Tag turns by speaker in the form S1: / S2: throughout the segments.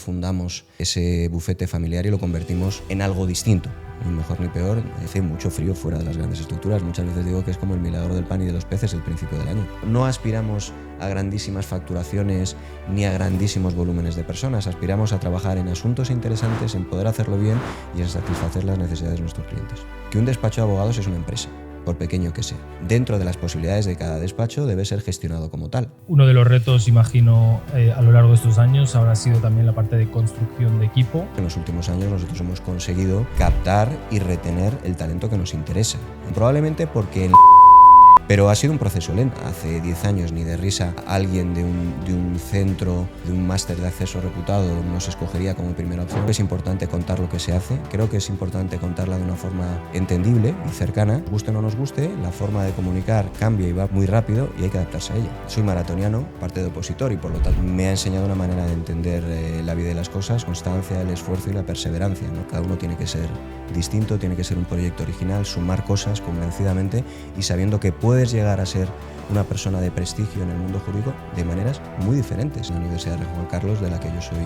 S1: refundamos ese bufete familiar y lo convertimos en algo distinto. Ni mejor ni peor, hace mucho frío fuera de las grandes estructuras. Muchas veces digo que es como el milagro del pan y de los peces el principio del año. No aspiramos a grandísimas facturaciones ni a grandísimos volúmenes de personas. Aspiramos a trabajar en asuntos interesantes, en poder hacerlo bien y en satisfacer las necesidades de nuestros clientes. Que un despacho de abogados es una empresa, por pequeño que sea. Dentro de las posibilidades de cada despacho debe ser gestionado como tal.
S2: Uno de los retos, imagino, a lo largo de estos años habrá sido también la parte de construcción de equipo.
S1: En los últimos años nosotros hemos conseguido captar y retener el talento que nos interesa. Probablemente porque pero ha sido un proceso lento. Hace 10 años, ni de risa, alguien de un centro, de un máster de acceso reputado no se escogería como primera opción. Es importante contar lo que se hace. Creo que es importante contarla de una forma entendible y cercana. Nos guste o no nos guste, la forma de comunicar cambia y va muy rápido y hay que adaptarse a ella. Soy maratoniano, parte de opositor, y por lo tanto me ha enseñado una manera de entender la vida y las cosas: constancia, el esfuerzo y la perseverancia, ¿no? Cada uno tiene que ser distinto, tiene que ser un proyecto original, sumar cosas convencidamente y sabiendo que puedes llegar a ser una persona de prestigio en el mundo jurídico de maneras muy diferentes. En la Universidad de Juan Carlos, de la que yo soy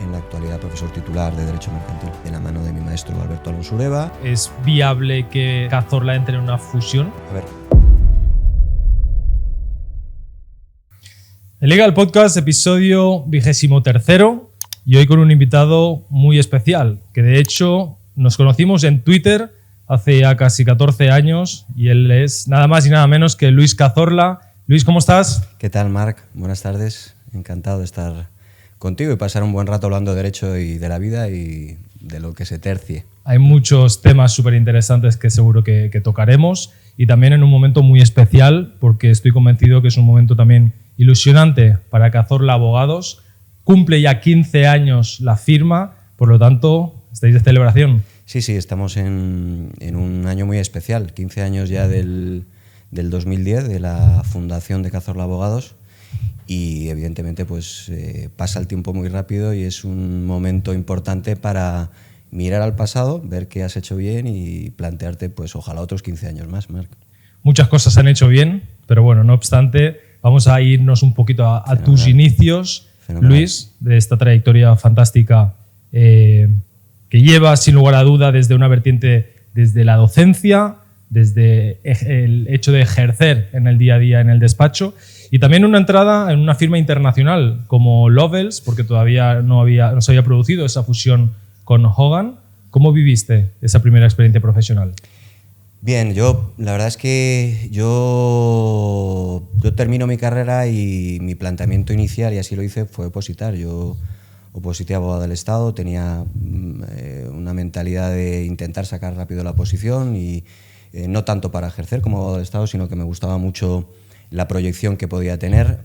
S1: en la actualidad profesor titular de Derecho Mercantil, de la mano de mi maestro Alberto Alonso Ureva.
S2: ¿Es viable que Cazorla entre en una fusión?
S1: A ver.
S2: El Legal Podcast, episodio 23, y hoy con un invitado muy especial, que de hecho nos conocimos en Twitter hace ya casi 14 años, y él es nada más y nada menos que Luis Cazorla. Luis, ¿cómo estás?
S1: ¿Qué tal, Marc? Buenas tardes. Encantado de estar contigo y pasar un buen rato hablando de derecho y de la vida y de lo que se tercie.
S2: Hay muchos temas súper interesantes que seguro que tocaremos, y también en un momento muy especial, porque estoy convencido que es un momento también ilusionante para Cazorla Abogados. Cumple ya 15 años la firma, por lo tanto, estáis de celebración.
S1: Sí, estamos en un año muy especial, 15 años ya del 2010, de la fundación de Cazorla Abogados, y evidentemente pues pasa el tiempo muy rápido y es un momento importante para mirar al pasado, ver qué has hecho bien y plantearte pues ojalá otros 15 años más, Marc.
S2: Muchas cosas se han hecho bien, pero bueno, no obstante, vamos a irnos un poquito a tus inicios,
S1: Fenomenal.
S2: Luis, de esta trayectoria fantástica que lleva sin lugar a duda desde una vertiente, desde la docencia, desde el hecho de ejercer en el día a día en el despacho, y también una entrada en una firma internacional como Lovells, porque todavía no se había producido esa fusión con Hogan. ¿Cómo viviste esa primera experiencia profesional?
S1: Bien, la verdad es que yo termino mi carrera y mi planteamiento inicial, y así lo hice, fue opositar. Yo oposité a abogado del Estado, tenía una mentalidad de intentar sacar rápido la oposición y no tanto para ejercer como abogado del Estado, sino que me gustaba mucho la proyección que podía tener.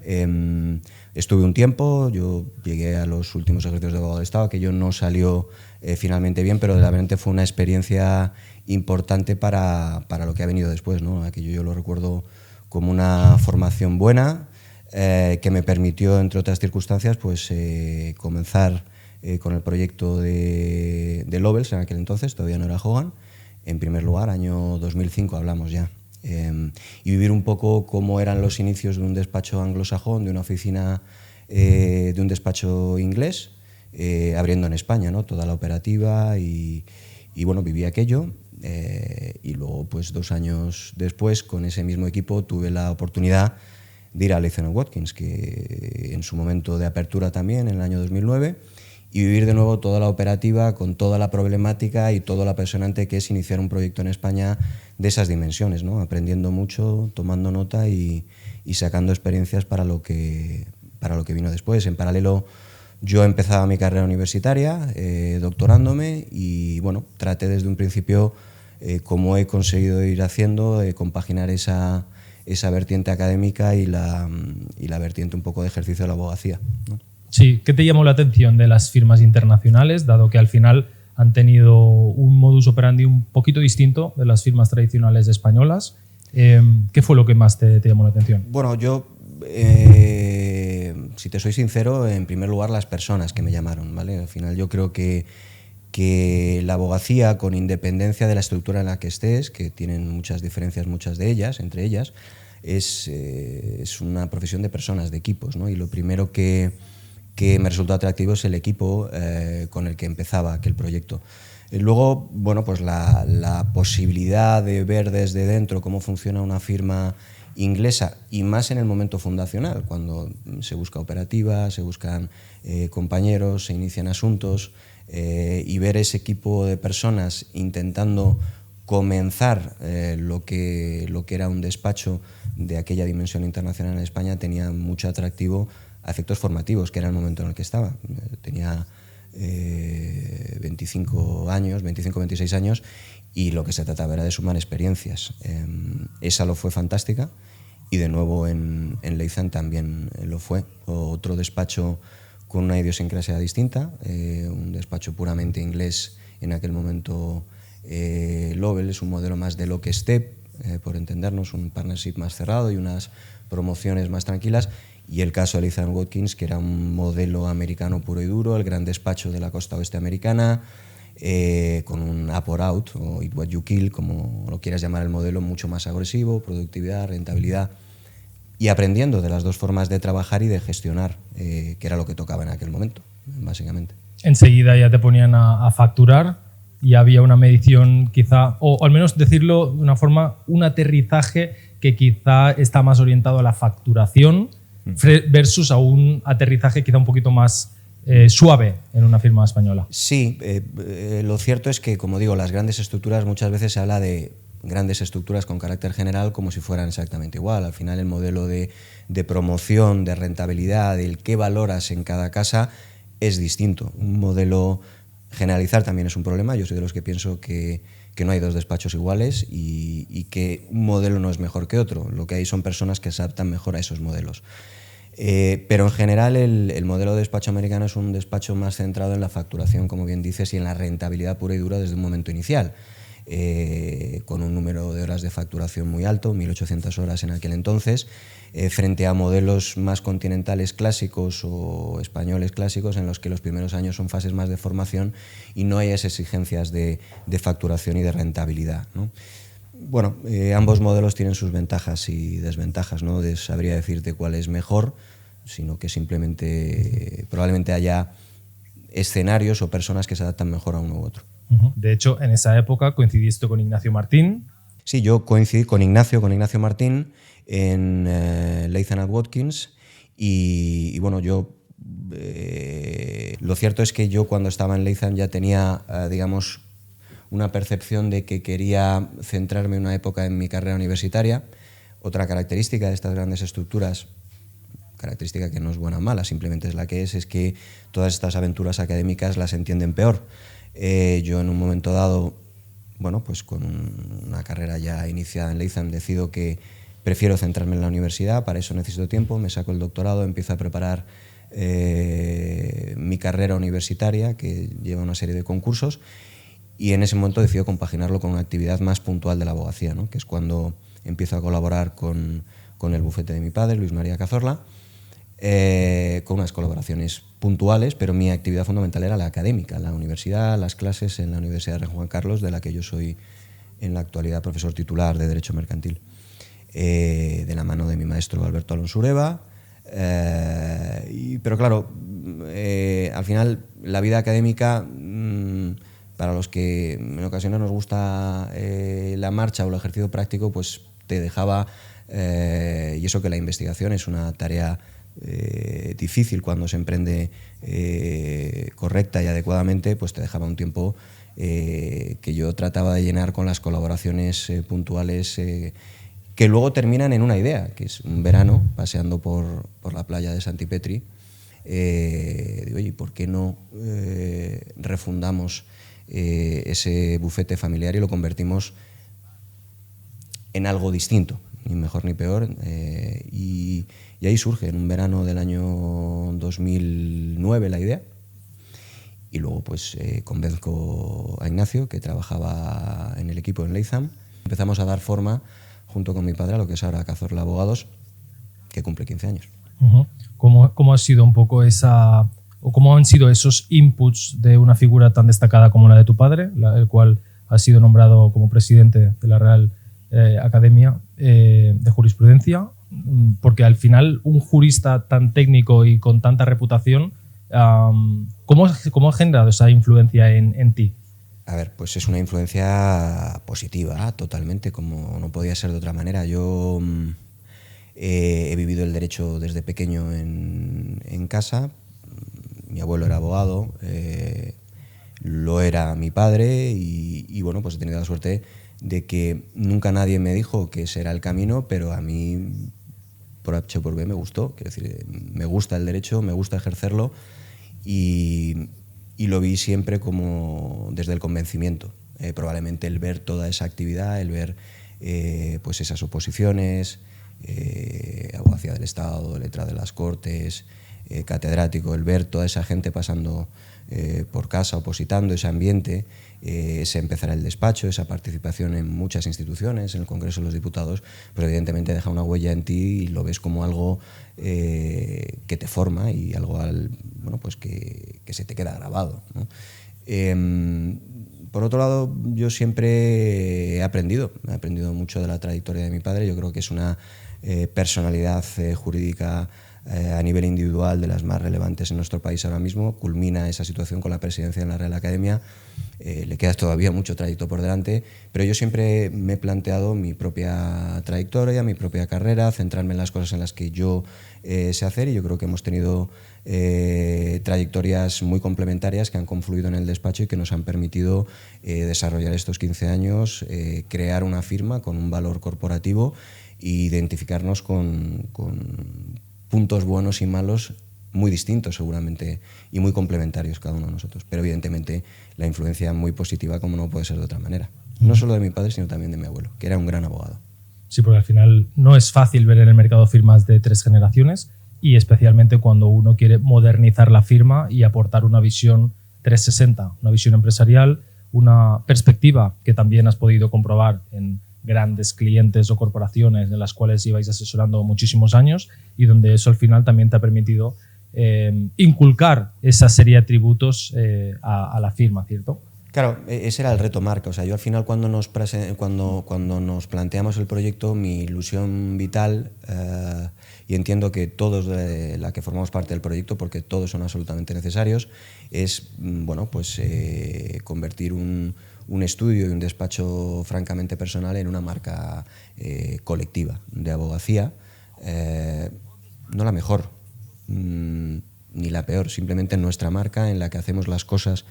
S1: Estuve un tiempo, yo llegué a los últimos ejercicios de abogado del Estado, aquello no salió finalmente bien, pero realmente fue una experiencia importante para lo que ha venido después, ¿no? Aquello yo lo recuerdo como una formación buena, que me permitió, entre otras circunstancias, pues comenzar con el proyecto de Lovells en aquel entonces, todavía no era Hogan, en primer lugar, año 2005 hablamos ya, y vivir un poco cómo eran los inicios de un despacho anglosajón, de una oficina, de un despacho inglés, abriendo en España, ¿no? Toda la operativa y bueno, viví aquello. Y luego, pues 2 años después, con ese mismo equipo, tuve la oportunidad de ir a Latham & Watkins, que en su momento de apertura también, en el año 2009, y vivir de nuevo toda la operativa con toda la problemática y todo lo apasionante que es iniciar un proyecto en España de esas dimensiones, ¿no? Aprendiendo mucho, tomando nota y sacando experiencias para lo que vino después. En paralelo, yo empezaba mi carrera universitaria, doctorándome, y bueno, traté desde un principio, como he conseguido ir haciendo, compaginar esa vertiente académica y la vertiente un poco de ejercicio de la abogacía, ¿no?
S2: Sí, ¿qué te llamó la atención de las firmas internacionales, dado que al final han tenido un modus operandi un poquito distinto de las firmas tradicionales españolas? ¿Qué fue lo que más te llamó la atención?
S1: Bueno, yo, si te soy sincero, en primer lugar las personas que me llamaron, ¿vale? Al final yo creo que la abogacía, con independencia de la estructura en la que estés, que tienen muchas diferencias, muchas de ellas, entre ellas, es una profesión de personas, de equipos, ¿no? Y lo primero que que me resultó atractivo es el equipo con el que empezaba aquel proyecto. Luego, bueno, pues la posibilidad de ver desde dentro cómo funciona una firma inglesa, y más en el momento fundacional, cuando se busca operativa, se buscan compañeros, se inician asuntos, y ver ese equipo de personas intentando comenzar lo que era un despacho de aquella dimensión internacional en España tenía mucho atractivo a efectos formativos, que era el momento en el que estaba. Tenía 25 años, 25, 26 años, y lo que se trataba era de sumar experiencias. Esa lo fue fantástica, y de nuevo en Leitham también lo fue. Otro despacho con una idiosincrasia distinta, un despacho puramente inglés en aquel momento. Lovell es un modelo más de lockstep, por entendernos, un partnership más cerrado y unas promociones más tranquilas, y el caso de Leitham Watkins, que era un modelo americano puro y duro, el gran despacho de la costa oeste americana, con un up or out, o eat what you kill, como lo quieras llamar, el modelo mucho más agresivo, productividad, rentabilidad, y aprendiendo de las dos formas de trabajar y de gestionar, que era lo que tocaba en aquel momento, básicamente.
S2: Enseguida ya te ponían a facturar, y había una medición quizá, o al menos decirlo de una forma, un aterrizaje que quizá está más orientado a la facturación versus a un aterrizaje quizá un poquito más suave en una firma española.
S1: Sí, lo cierto es que, como digo, las grandes estructuras, muchas veces se habla de grandes estructuras con carácter general como si fueran exactamente igual. Al final el modelo de promoción, de rentabilidad, el qué valoras en cada casa es distinto. Un modelo... Generalizar también es un problema. Yo soy de los que pienso que no hay dos despachos iguales y que un modelo no es mejor que otro. Lo que hay son personas que se adaptan mejor a esos modelos. Pero en general el modelo de despacho americano es un despacho más centrado en la facturación, como bien dices, y en la rentabilidad pura y dura desde un momento inicial, con un número de horas de facturación muy alto, 1.800 horas en aquel entonces, frente a modelos más continentales clásicos o españoles clásicos en los que los primeros años son fases más de formación y no hay esas exigencias de facturación y de rentabilidad, ¿no? Bueno, ambos modelos tienen sus ventajas y desventajas, no sabría decirte cuál es mejor, sino que simplemente probablemente haya escenarios o personas que se adaptan mejor a uno u otro.
S2: De hecho, en esa época coincidiste con Ignacio Martín.
S1: Sí, yo coincidí con Ignacio Martín en Leitham Watkins, y bueno, yo lo cierto es que yo cuando estaba en Leitham ya tenía, digamos, una percepción de que quería centrarme en una época en mi carrera universitaria. Otra característica de estas grandes estructuras, característica que no es buena o mala, simplemente es la que es que todas estas aventuras académicas las entienden peor. Yo en un momento dado, bueno, pues con una carrera ya iniciada en Leitham, decido que prefiero centrarme en la universidad. Para eso necesito tiempo, me saco el doctorado, empiezo a preparar mi carrera universitaria, que lleva una serie de concursos, y en ese momento decido compaginarlo con una actividad más puntual de la abogacía, ¿no? Que es cuando empiezo a colaborar con el bufete de mi padre, Luis María Cazorla, con unas colaboraciones puntuales, pero mi actividad fundamental era la académica, la universidad, las clases en la Universidad de Rey Juan Carlos, de la que yo soy en la actualidad profesor titular de Derecho Mercantil, de la mano de mi maestro Alberto Alonso Ureva. Pero claro, al final la vida académica, para los que en ocasiones nos gusta la marcha o el ejercicio práctico, pues te dejaba, y eso que la investigación es una tarea difícil cuando se emprende correcta y adecuadamente, pues te dejaba un tiempo que yo trataba de llenar con las colaboraciones puntuales que luego terminan en una idea, que es un verano paseando por la playa de Santipetri. Digo, oye, ¿por qué no refundamos ese bufete familiar y lo convertimos en algo distinto, ni mejor ni peor? Y ahí surge, en un verano del año 2009, la idea. Y luego pues convenzco a Ignacio, que trabajaba en el equipo en Leitham. Empezamos a dar forma, junto con mi padre, a lo que es ahora Cazorla Abogados, que cumple 15 años.
S2: ¿Cómo ha sido un poco esa, o cómo han sido esos inputs de una figura tan destacada como la de tu padre, el cual ha sido nombrado como presidente de la Real Academia de Jurisprudencia? Porque al final un jurista tan técnico y con tanta reputación ¿Cómo ha generado esa influencia en ti?
S1: A ver, pues es una influencia positiva, totalmente, como no podía ser de otra manera. Yo he vivido el derecho desde pequeño en casa. Mi abuelo era abogado, lo era mi padre y bueno, pues he tenido la suerte de que nunca nadie me dijo que ese era el camino, pero a mí por H o por B me gustó. Quiero decir, me gusta el derecho, me gusta ejercerlo y lo vi siempre como desde el convencimiento. Probablemente el ver toda esa actividad, el ver pues esas oposiciones, abogacía del Estado, letra de las Cortes, catedrático, el ver toda esa gente pasando por casa, opositando, ese ambiente, ese empezar el despacho, esa participación en muchas instituciones, en el Congreso de los Diputados, pero evidentemente deja una huella en ti y lo ves como algo que te forma y algo bueno, pues que se te queda grabado, ¿no? Por otro lado, yo siempre he aprendido mucho de la trayectoria de mi padre. Yo creo que es una personalidad jurídica a nivel individual de las más relevantes en nuestro país ahora mismo. Culmina esa situación con la presidencia en la Real Academia. Le queda todavía mucho trayecto por delante, pero yo siempre me he planteado mi propia trayectoria, mi propia carrera, centrarme en las cosas en las que yo sé hacer, y yo creo que hemos tenido trayectorias muy complementarias que han confluido en el despacho y que nos han permitido desarrollar estos 15 años, crear una firma con un valor corporativo e identificarnos con puntos buenos y malos muy distintos seguramente y muy complementarios cada uno de nosotros, pero evidentemente la influencia muy positiva, como no puede ser de otra manera, no solo de mi padre sino también de mi abuelo, que era un gran abogado.
S2: Sí, porque al final no es fácil ver en el mercado firmas de 3 generaciones y especialmente cuando uno quiere modernizar la firma y aportar una visión 360, una visión empresarial, una perspectiva que también has podido comprobar en grandes clientes o corporaciones en las cuales ibais asesorando muchísimos años y donde eso al final también te ha permitido inculcar esa serie de atributos a la firma, ¿cierto?
S1: Claro, ese era el reto, Marc. O sea, yo al final cuando nos planteamos el proyecto, mi ilusión vital, y entiendo que todos de la que formamos parte del proyecto, porque todos son absolutamente necesarios, es bueno, pues, convertir un estudio y un despacho francamente personal en una marca colectiva de abogacía, no la mejor ni la peor, simplemente nuestra marca en la que hacemos las cosas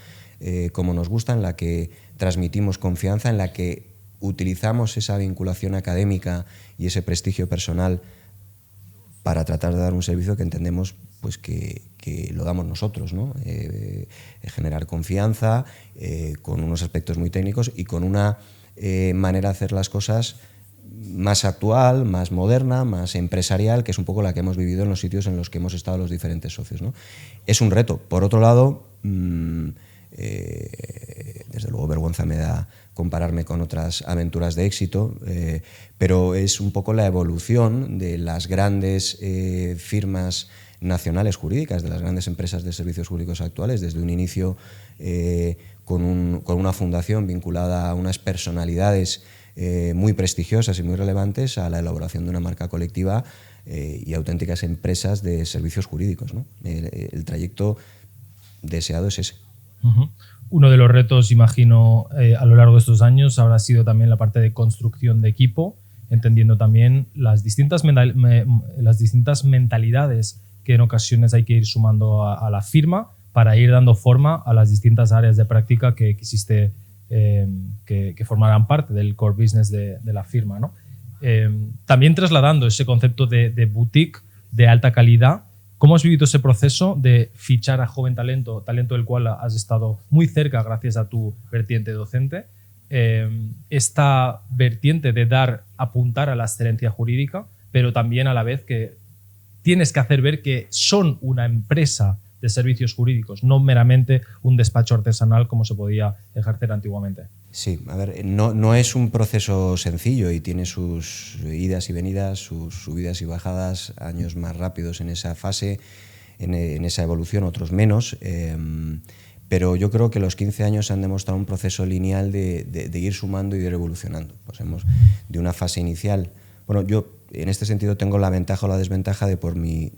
S1: como nos gusta, en la que transmitimos confianza, en la que utilizamos esa vinculación académica y ese prestigio personal para tratar de dar un servicio que entendemos pues que lo damos nosotros, ¿no? Generar confianza con unos aspectos muy técnicos y con una manera de hacer las cosas más actual, más moderna, más empresarial, que es un poco la que hemos vivido en los sitios en los que hemos estado los diferentes socios, ¿no? Es un reto. Por otro lado, desde luego vergüenza me da compararme con otras aventuras de éxito, pero es un poco la evolución de las grandes firmas nacionales jurídicas, de las grandes empresas de servicios jurídicos actuales, desde un inicio con una fundación vinculada a unas personalidades muy prestigiosas y muy relevantes, a la elaboración de una marca colectiva y auténticas empresas de servicios jurídicos, ¿no? El trayecto deseado es ese.
S2: Uh-huh. Uno de los retos, imagino, a lo largo de estos años habrá sido también la parte de construcción de equipo, entendiendo también las distintas mentalidades que en ocasiones hay que ir sumando a la firma para ir dando forma a las distintas áreas de práctica que quisiste que formarán parte del core business de la firma, ¿no? También trasladando ese concepto de boutique de alta calidad. ¿Cómo has vivido ese proceso de fichar a joven talento del cual has estado muy cerca gracias a tu vertiente docente? Esta vertiente de apuntar a la excelencia jurídica, pero también a la vez que tienes que hacer ver que son una empresa de servicios jurídicos, no meramente un despacho artesanal como se podía ejercer antiguamente.
S1: Sí, a ver, no es un proceso sencillo y tiene sus idas y venidas, sus subidas y bajadas, años más rápidos en esa fase, en esa evolución, otros menos, pero yo creo que los 15 años han demostrado un proceso lineal de ir sumando y de ir evolucionando. Pasemos de una fase inicial. Bueno, yo en este sentido tengo la ventaja o la desventaja de por mi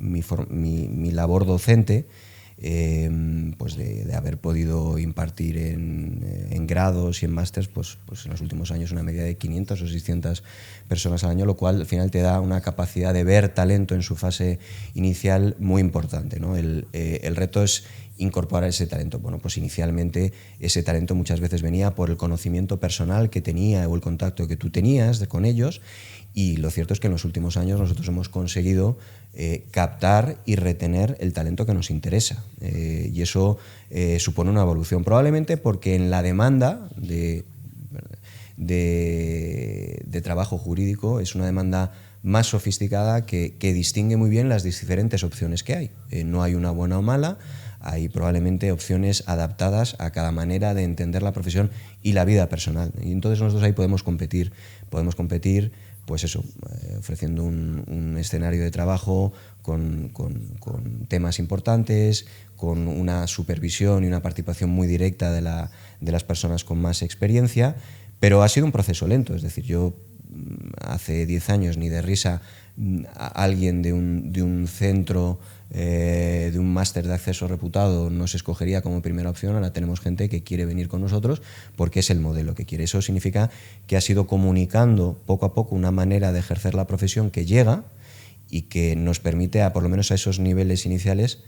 S1: labor docente, pues de haber podido impartir en grados y en másters, pues en los últimos años una media de 500 o 600 personas al año, lo cual al final te da una capacidad de ver talento en su fase inicial muy importante, ¿no? El reto es incorporar ese talento. Bueno, pues inicialmente ese talento muchas veces venía por el conocimiento personal que tenía o el contacto que tú tenías con ellos, y lo cierto es que en los últimos años nosotros hemos conseguido captar y retener el talento que nos interesa, y eso supone una evolución, probablemente porque en la demanda de trabajo jurídico es una demanda más sofisticada que distingue muy bien las diferentes opciones que hay. No hay una buena o mala, hay probablemente opciones adaptadas a cada manera de entender la profesión y la vida personal. Y entonces nosotros ahí podemos competir, pues eso, ofreciendo un escenario de trabajo con temas importantes, con una supervisión y una participación muy directa de las personas con más experiencia, pero ha sido un proceso lento. Es decir, yo hace 10 años ni de risa a alguien de un centro, de un máster de acceso reputado no se escogería como primera opción. Ahora tenemos gente que quiere venir con nosotros porque es el modelo que quiere. Eso significa que ha sido comunicando poco a poco una manera de ejercer la profesión que llega y que nos permite, por lo menos a esos niveles iniciales,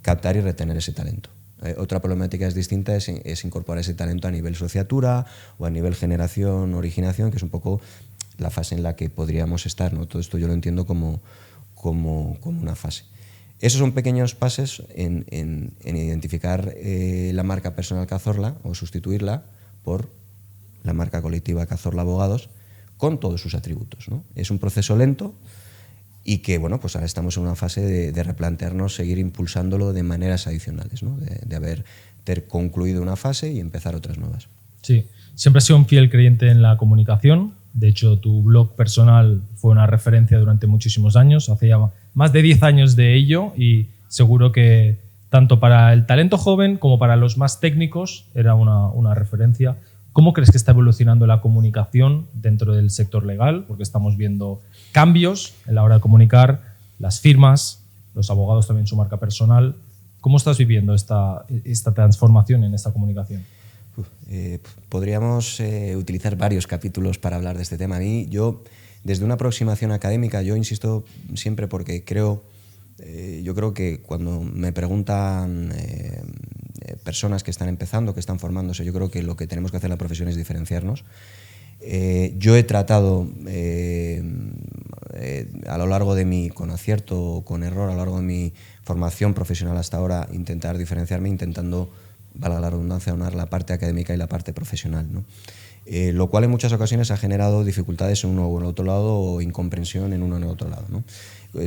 S1: captar y retener ese talento. Otra problemática distinta es incorporar ese talento a nivel sociatura o a nivel generación, originación, que es un poco la fase en la que podríamos estar, ¿no? Todo esto yo lo entiendo como una fase. Esos son pequeños pasos en identificar la marca personal Cazorla o sustituirla por la marca colectiva Cazorla Abogados con todos sus atributos, ¿no? Es un proceso lento y que, bueno, pues ahora estamos en una fase de replantearnos seguir impulsándolo de maneras adicionales, ¿no? De haber concluido una fase y empezar otras nuevas.
S2: Sí, siempre has sido un fiel creyente en la comunicación. De hecho, tu blog personal fue una referencia durante muchísimos años, hace ya más de 10 años de ello, y seguro que tanto para el talento joven como para los más técnicos era una referencia. ¿Cómo crees que está evolucionando la comunicación dentro del sector legal? Porque estamos viendo cambios en la hora de comunicar, las firmas, los abogados también su marca personal. ¿Cómo estás viviendo esta transformación en esta comunicación?
S1: Podríamos utilizar varios capítulos para hablar de este tema. A mí, desde una aproximación académica, yo insisto siempre porque yo creo que cuando me preguntan personas que están empezando, que están formándose, yo creo que lo que tenemos que hacer en la profesión es diferenciarnos. Yo he tratado a lo largo de con acierto o con error, a lo largo de mi formación profesional hasta ahora, intentar diferenciarme, intentando, valga la redundancia, aunar la parte académica y la parte profesional, ¿no? Lo cual en muchas ocasiones ha generado dificultades en uno o en otro lado o incomprensión en uno o en otro lado, ¿no?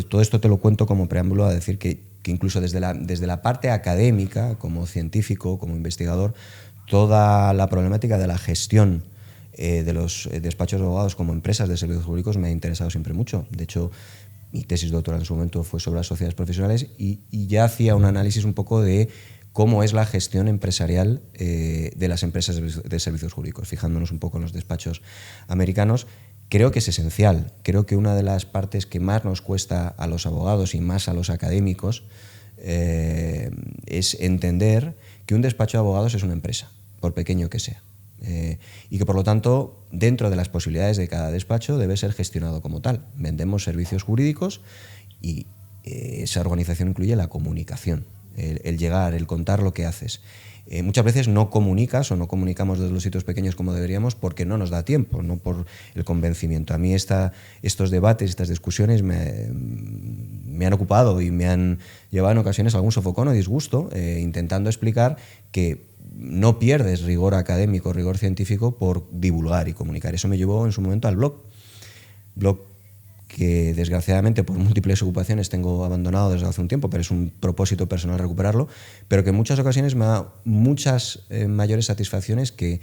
S1: Todo esto te lo cuento como preámbulo a decir que incluso desde la parte académica, como científico, como investigador, toda la problemática de la gestión de los despachos de abogados como empresas de servicios jurídicos me ha interesado siempre mucho. De hecho, mi tesis doctoral en su momento fue sobre las sociedades profesionales y ya hacía un análisis un poco de cómo es la gestión empresarial de las empresas de servicios jurídicos, fijándonos un poco en los despachos americanos. Creo que es esencial. Creo que una de las partes que más nos cuesta a los abogados y más a los académicos es entender que un despacho de abogados es una empresa, por pequeño que sea. Y que, por lo tanto, dentro de las posibilidades de cada despacho debe ser gestionado como tal. Vendemos servicios jurídicos y esa organización incluye la comunicación. El llegar, el contar lo que haces. Muchas veces no comunicas o no comunicamos desde los sitios pequeños como deberíamos porque no nos da tiempo, no por el convencimiento. A mí estos debates, estas discusiones me han ocupado y me han llevado en ocasiones a algún sofocón o disgusto, intentando explicar que no pierdes rigor académico, rigor científico por divulgar y comunicar. Eso me llevó en su momento al blog que desgraciadamente por múltiples ocupaciones tengo abandonado desde hace un tiempo, pero es un propósito personal recuperarlo, pero que en muchas ocasiones me da muchas mayores satisfacciones que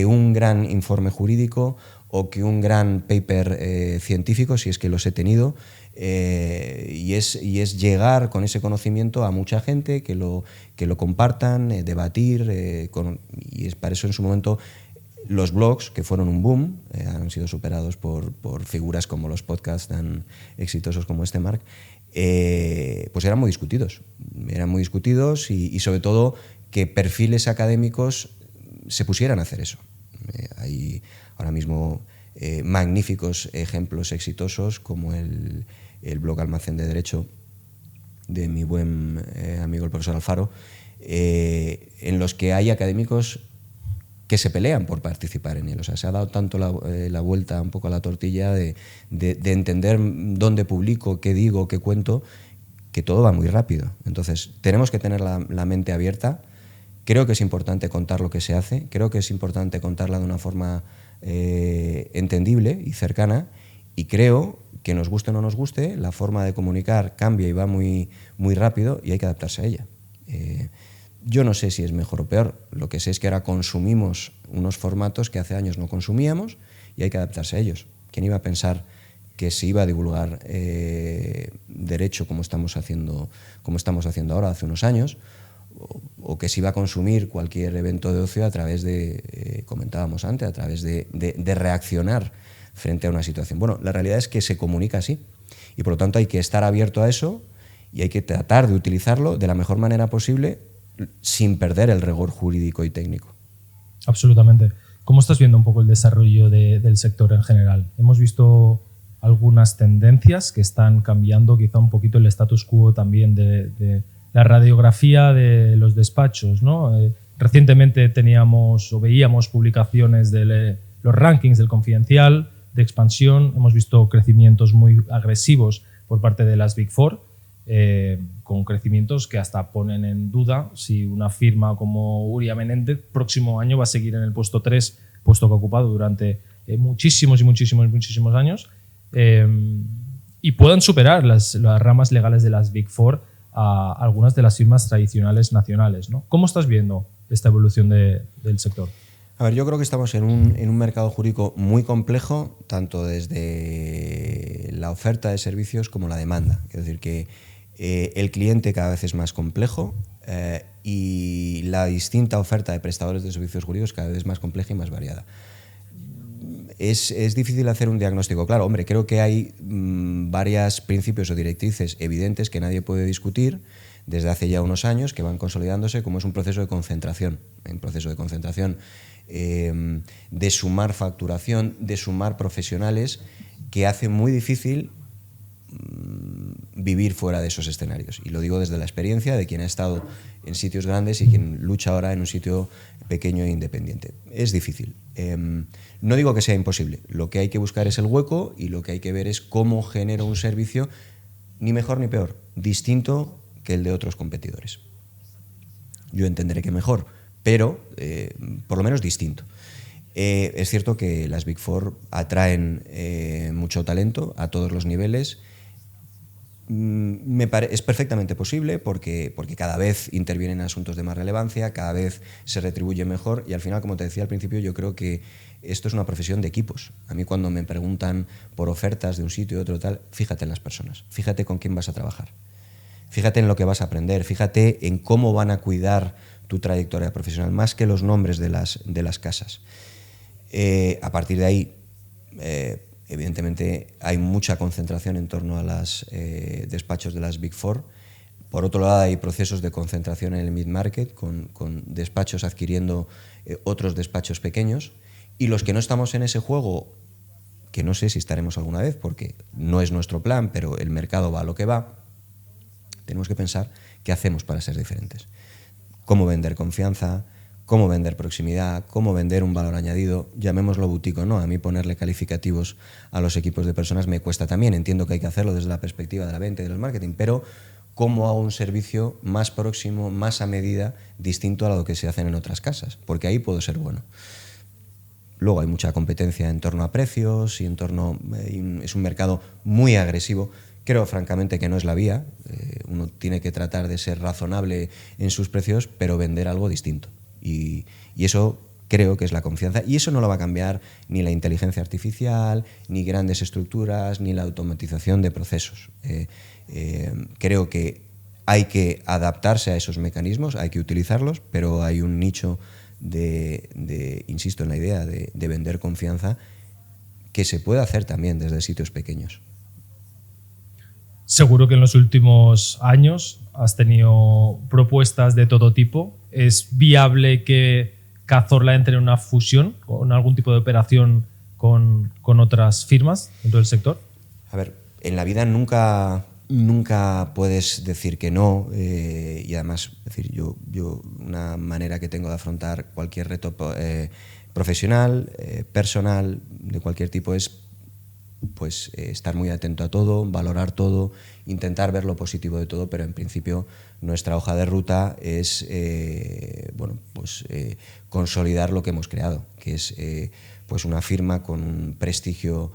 S1: un gran informe jurídico o que un gran paper científico, si es que los he tenido, y es llegar con ese conocimiento a mucha gente, que lo compartan, debatir, y es para eso en su momento los blogs, que fueron un boom, han sido superados por figuras como los podcasts tan exitosos como este, Marc, pues eran muy discutidos. Eran muy discutidos y sobre todo que perfiles académicos se pusieran a hacer eso. Hay ahora mismo magníficos ejemplos exitosos como el blog Almacén de Derecho de mi buen amigo el profesor Alfaro, en los que hay académicos que se pelean por participar en él. O sea, se ha dado tanto la vuelta un poco a la tortilla de entender dónde publico, qué digo, qué cuento, que todo va muy rápido. Entonces, tenemos que tener la mente abierta. Creo que es importante contar lo que se hace, creo que es importante contarla de una forma entendible y cercana, y creo que nos guste o no nos guste, la forma de comunicar cambia y va muy, muy rápido y hay que adaptarse a ella. Yo no sé si es mejor o peor, lo que sé es que ahora consumimos unos formatos que hace años no consumíamos y hay que adaptarse a ellos. ¿Quién iba a pensar que se iba a divulgar derecho como estamos haciendo ahora hace unos años? O que se iba a consumir cualquier evento de ocio a través de, comentábamos antes, a través de reaccionar frente a una situación. Bueno, la realidad es que se comunica así y por lo tanto hay que estar abierto a eso y hay que tratar de utilizarlo de la mejor manera posible sin perder el rigor jurídico y técnico.
S2: Absolutamente. ¿Cómo estás viendo un poco el desarrollo del sector en general? Hemos visto algunas tendencias que están cambiando quizá un poquito el status quo también de la radiografía de los despachos, ¿no? Recientemente teníamos o veíamos publicaciones de los rankings del Confidencial, de expansión. Hemos visto crecimientos muy agresivos por parte de las Big Four, con crecimientos que hasta ponen en duda si una firma como Uria Menéndez próximo año va a seguir en el puesto 3, puesto que ha ocupado durante muchísimos años, y puedan superar las ramas legales de las Big Four a algunas de las firmas tradicionales nacionales, ¿no? ¿Cómo estás viendo esta evolución del sector?
S1: A ver, yo creo que estamos en un mercado jurídico muy complejo, tanto desde la oferta de servicios como la demanda. Es decir, que el cliente cada vez es más complejo y la distinta oferta de prestadores de servicios jurídicos cada vez es más compleja y más variada. Es difícil hacer un diagnóstico. Claro, hombre, creo que hay varios principios o directrices evidentes que nadie puede discutir desde hace ya unos años, que van consolidándose, como es un proceso de concentración. Un proceso de concentración de sumar facturación, de sumar profesionales, que hace muy difícil vivir fuera de esos escenarios. Y lo digo desde la experiencia de quien ha estado en sitios grandes y quien lucha ahora en un sitio pequeño e independiente. Es difícil. No digo que sea imposible. Lo que hay que buscar es el hueco y lo que hay que ver es cómo genero un servicio ni mejor ni peor, distinto que el de otros competidores. Yo entenderé que mejor, pero por lo menos distinto. Es cierto que las Big Four atraen mucho talento a todos los niveles. Es perfectamente posible porque cada vez intervienen asuntos de más relevancia, cada vez se retribuye mejor y al final, como te decía al principio, yo creo que esto es una profesión de equipos. A mí cuando me preguntan por ofertas de un sitio y otro tal, fíjate en las personas, fíjate con quién vas a trabajar, fíjate en lo que vas a aprender, fíjate en cómo van a cuidar tu trayectoria profesional, más que los nombres de las casas. A partir de ahí, evidentemente hay mucha concentración en torno a los despachos de las Big Four. Por otro lado, hay procesos de concentración en el mid-market, con despachos adquiriendo otros despachos pequeños. Y los que no estamos en ese juego, que no sé si estaremos alguna vez, porque no es nuestro plan, pero el mercado va a lo que va, tenemos que pensar qué hacemos para ser diferentes. Cómo vender confianza, cómo vender proximidad, cómo vender un valor añadido, llamémoslo boutique, ¿no? A mí ponerle calificativos a los equipos de personas me cuesta también. Entiendo que hay que hacerlo desde la perspectiva de la venta y del marketing, pero cómo hago un servicio más próximo, más a medida, distinto a lo que se hacen en otras casas, porque ahí puedo ser bueno. Luego hay mucha competencia en torno a precios y es un mercado muy agresivo. Creo francamente que no es la vía. Uno tiene que tratar de ser razonable en sus precios, pero vender algo distinto. Y eso creo que es la confianza. Y eso no lo va a cambiar ni la inteligencia artificial, ni grandes estructuras, ni la automatización de procesos. Creo que hay que adaptarse a esos mecanismos, hay que utilizarlos, pero hay un nicho insisto en la idea de vender confianza que se puede hacer también desde sitios pequeños.
S2: Seguro que en los últimos años has tenido propuestas de todo tipo. ¿Es viable que Cazorla entre en una fusión o en algún tipo de operación con otras firmas dentro del sector?
S1: A ver, en la vida nunca puedes decir que no, y además, es decir, yo una manera que tengo de afrontar cualquier reto profesional, personal, de cualquier tipo es pues estar muy atento a todo, valorar todo, intentar ver lo positivo de todo, pero en principio nuestra hoja de ruta es consolidar lo que hemos creado, que es pues una firma con un prestigio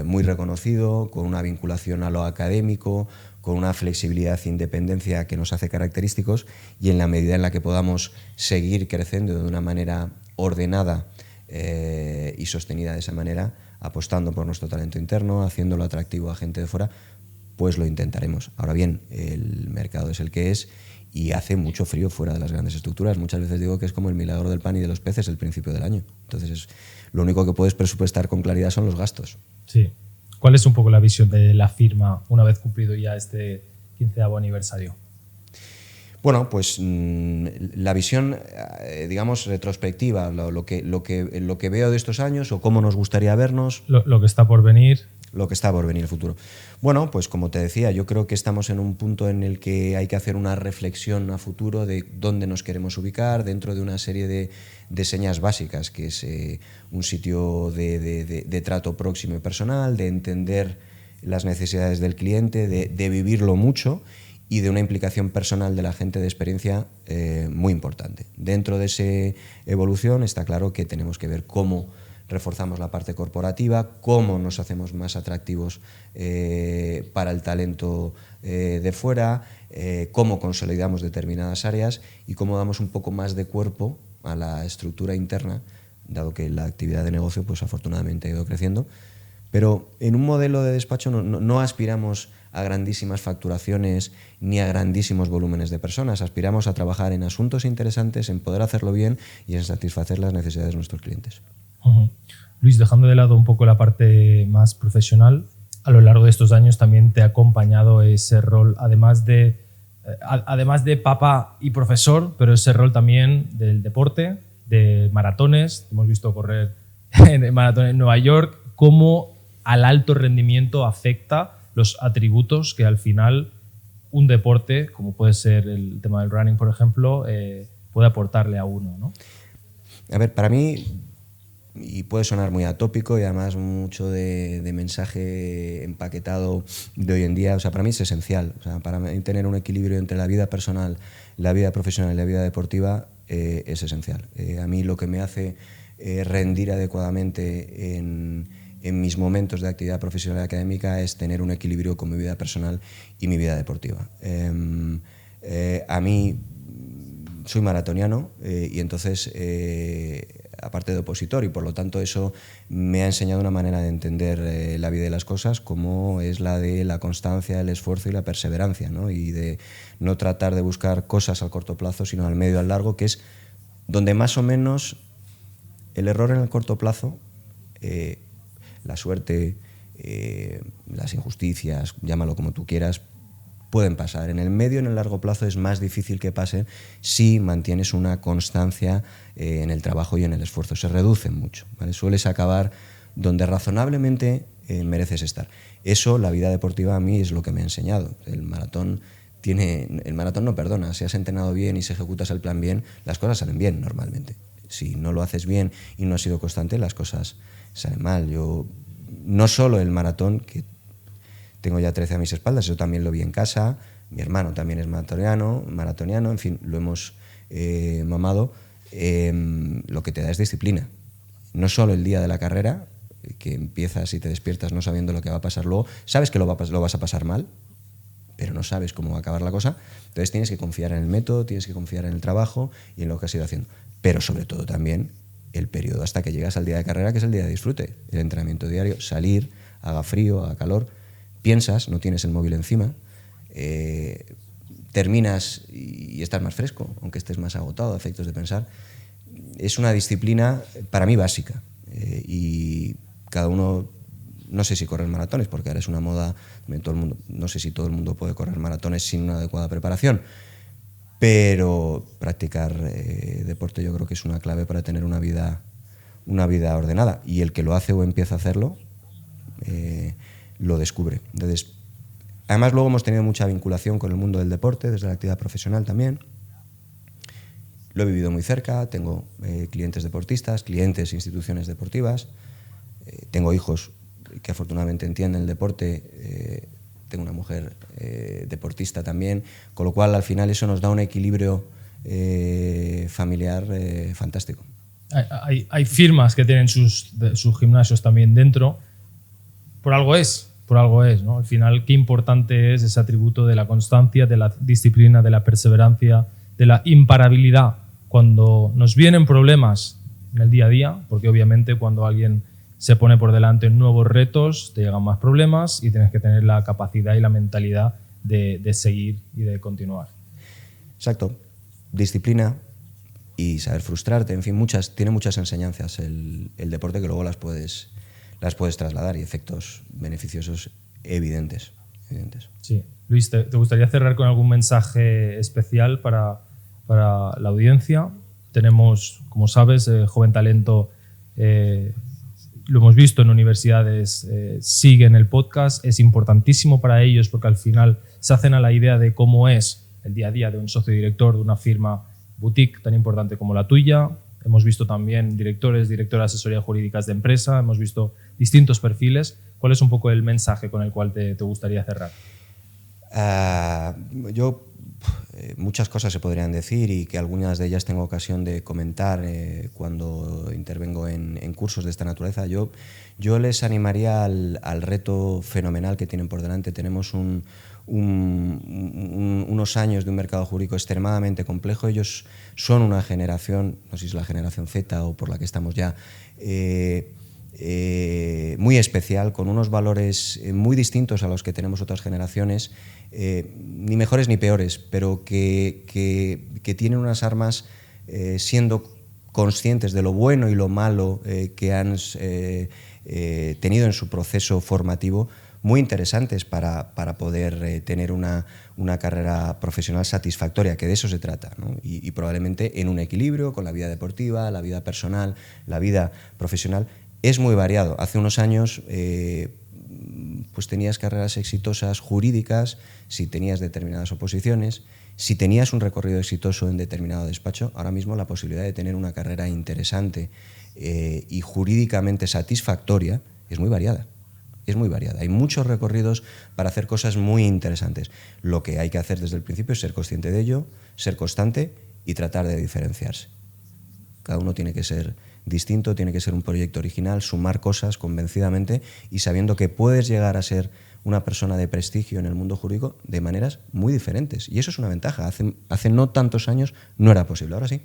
S1: muy reconocido, con una vinculación a lo académico, con una flexibilidad e independencia que nos hace característicos, y en la medida en la que podamos seguir creciendo de una manera ordenada y sostenida de esa manera, apostando por nuestro talento interno, haciéndolo atractivo a gente de fuera, pues lo intentaremos. Ahora bien, el mercado es el que es y hace mucho frío fuera de las grandes estructuras. Muchas veces digo que es como el milagro del pan y de los peces el principio del año. Entonces, lo único que puedes presupuestar con claridad son los gastos.
S2: Sí. ¿Cuál es un poco la visión de la firma una vez cumplido ya este 15º aniversario?
S1: Bueno, pues la visión, digamos, retrospectiva, lo que veo de estos años o cómo nos gustaría vernos.
S2: Lo que está por venir.
S1: Lo que está por venir el futuro. Bueno, pues como te decía, yo creo que estamos en un punto en el que hay que hacer una reflexión a futuro de dónde nos queremos ubicar dentro de una serie de señas básicas, que es un sitio de trato próximo y personal, de entender las necesidades del cliente, de vivirlo mucho y de una implicación personal de la gente de experiencia muy importante. Dentro de esa evolución está claro que tenemos que ver cómo reforzamos la parte corporativa, cómo nos hacemos más atractivos para el talento de fuera, cómo consolidamos determinadas áreas y cómo damos un poco más de cuerpo a la estructura interna, dado que la actividad de negocio pues afortunadamente ha ido creciendo. Pero en un modelo de despacho no aspiramos a grandísimas facturaciones ni a grandísimos volúmenes de personas. Aspiramos a trabajar en asuntos interesantes, en poder hacerlo bien y en satisfacer las necesidades de nuestros clientes.
S2: Uh-huh. Luis, dejando de lado un poco la parte más profesional, a lo largo de estos años también te ha acompañado ese rol, además de papá y profesor, pero ese rol también del deporte, de maratones. Hemos visto correr en maratón en Nueva York. ¿Cómo al alto rendimiento afecta los atributos que al final un deporte, como puede ser el tema del running, por ejemplo, puede aportarle a uno, ¿no?
S1: A ver, para mí, y puede sonar muy atópico y además mucho de mensaje empaquetado de hoy en día, o sea, para mí es esencial. O sea, para mí tener un equilibrio entre la vida personal, la vida profesional y la vida deportiva es esencial. A mí lo que me hace rendir adecuadamente en mis momentos de actividad profesional y académica es tener un equilibrio con mi vida personal y mi vida deportiva. A mí soy maratoniano y entonces, aparte de opositor, y por lo tanto eso me ha enseñado una manera de entender la vida y las cosas, como es la de la constancia, el esfuerzo y la perseverancia, ¿no? Y de no tratar de buscar cosas al corto plazo, sino al medio y al largo, que es donde más o menos el error en el corto plazo, la suerte, las injusticias, llámalo como tú quieras, pueden pasar. En el medio y en el largo plazo es más difícil que pasen si mantienes una constancia en el trabajo y en el esfuerzo. Se reducen mucho, ¿vale? Sueles acabar donde razonablemente mereces estar. Eso, la vida deportiva, a mí es lo que me ha enseñado. El maratón no perdona. Si has entrenado bien y si ejecutas el plan bien, las cosas salen bien normalmente. Si no lo haces bien y no has sido constante, las cosas salen mal. Yo, no solo el maratón, que tengo ya 13 a mis espaldas, eso también lo vi en casa, mi hermano también es maratoniano, en fin, lo hemos mamado. Lo que te da es disciplina. No solo el día de la carrera, que empiezas y te despiertas no sabiendo lo que va a pasar luego, sabes que lo vas a pasar mal, pero no sabes cómo va a acabar la cosa, entonces tienes que confiar en el método, tienes que confiar en el trabajo y en lo que has ido haciendo. Pero sobre todo también el periodo hasta que llegas al día de carrera, que es el día de disfrute, el entrenamiento diario, salir, haga frío, haga calor, piensas, no tienes el móvil encima, terminas y estás más fresco, aunque estés más agotado a efectos de pensar. Es una disciplina para mí básica y cada uno no sé si correr maratones, porque ahora es una moda, todo el mundo, no sé si todo el mundo puede correr maratones sin una adecuada preparación, pero practicar deporte yo creo que es una clave para tener una vida ordenada, y el que lo hace o empieza a hacerlo lo descubre. Entonces, además luego hemos tenido mucha vinculación con el mundo del deporte, desde la actividad profesional también. Lo he vivido muy cerca, tengo clientes deportistas, clientes, instituciones deportivas, tengo hijos que afortunadamente entienden el deporte, tengo una mujer deportista también, con lo cual al final eso nos da un equilibrio familiar fantástico.
S2: Hay firmas que tienen sus gimnasios también dentro, por algo es, ¿no? Al final, qué importante es ese atributo de la constancia, de la disciplina, de la perseverancia, de la imparabilidad cuando nos vienen problemas en el día a día, porque obviamente cuando alguien se pone por delante nuevos retos, te llegan más problemas y tienes que tener la capacidad y la mentalidad de seguir y de continuar.
S1: Exacto. Disciplina y saber frustrarte, en fin, tiene muchas enseñanzas el deporte que luego las puedes trasladar, y efectos beneficiosos evidentes.
S2: Sí. Luis, ¿te gustaría cerrar con algún mensaje especial para la audiencia? Tenemos, como sabes, joven talento, lo hemos visto en universidades, siguen el podcast, es importantísimo para ellos porque al final se hacen a la idea de cómo es el día a día de un socio director de una firma boutique tan importante como la tuya. Hemos visto también directoras de asesoría jurídicas de empresa, hemos visto distintos perfiles. ¿Cuál es un poco el mensaje con el cual te gustaría cerrar?
S1: Muchas cosas se podrían decir, y que algunas de ellas tengo ocasión de comentar cuando intervengo en cursos de esta naturaleza. Yo les animaría al reto fenomenal que tienen por delante. Tenemos unos años de un mercado jurídico extremadamente complejo. Ellos son una generación, no sé si es la generación Z o por la que estamos ya, muy especial, con unos valores muy distintos a los que tenemos otras generaciones, ni mejores ni peores, pero que tienen unas armas siendo conscientes de lo bueno y lo malo que han tenido en su proceso formativo, muy interesantes para poder tener una carrera profesional satisfactoria, que de eso se trata, ¿no? Y probablemente en un equilibrio con la vida deportiva, la vida personal, la vida profesional. Es muy variado. Hace unos años pues tenías carreras exitosas jurídicas si tenías determinadas oposiciones, si tenías un recorrido exitoso en determinado despacho. Ahora mismo la posibilidad de tener una carrera interesante y jurídicamente satisfactoria es muy variada. Es muy variada. Hay muchos recorridos para hacer cosas muy interesantes. Lo que hay que hacer desde el principio es ser consciente de ello, ser constante y tratar de diferenciarse. Cada uno tiene que ser distinto, tiene que ser un proyecto original, sumar cosas convencidamente y sabiendo que puedes llegar a ser una persona de prestigio en el mundo jurídico de maneras muy diferentes. Y eso es una ventaja. Hace no tantos años no era posible, ahora sí.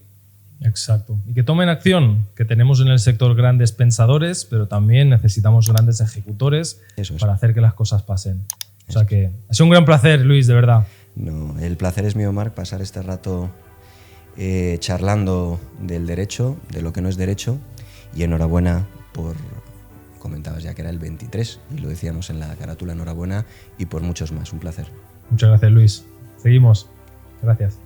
S2: Exacto. Y que tomen acción, que tenemos en el sector grandes pensadores, pero también necesitamos grandes ejecutores para hacer que las cosas pasen. O sea que ha sido un gran placer, Luis, de verdad.
S1: No, el placer es mío, Marc, pasar este rato charlando del derecho, de lo que no es derecho, y enhorabuena por, comentabas ya que era el 23, y lo decíamos en la carátula, enhorabuena, y por muchos más, un placer.
S2: Muchas gracias, Luis. Seguimos. Gracias.